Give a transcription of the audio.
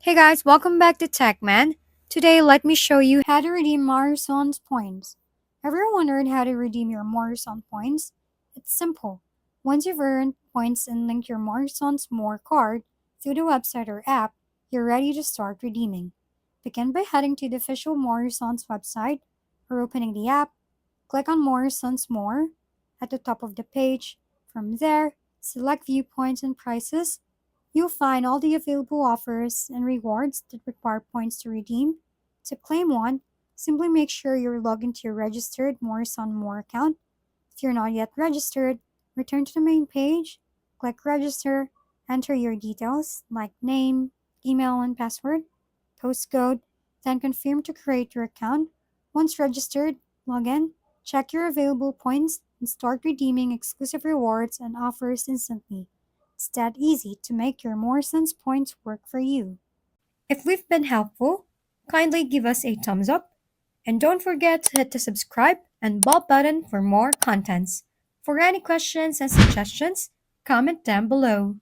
Hey guys, welcome back to TechMan. Today, let me show you how to redeem Morrisons points. Ever wondered how to redeem your Morrison points? It's simple. Once you've earned points and linked your Morrisons More card through the website or app, you're ready to start redeeming. Begin by heading to the official Morrisons website or opening the app. Click on Morrisons More at the top of the page. From there, select View Points and Prices. You'll find all the available offers and rewards that require points to redeem. To claim one, simply make sure you're logged into your registered Morrison More account. If you're not yet registered, return to the main page, click Register, enter your details like name, email, and password, postcode, then confirm to create your account. Once registered, log in, check your available points, and start redeeming exclusive rewards and offers instantly. It's that easy to make your Morrisons points work for you. If we've been helpful, kindly give us a thumbs up and don't forget to hit the subscribe and bell button for more contents. For any questions and suggestions, comment down below.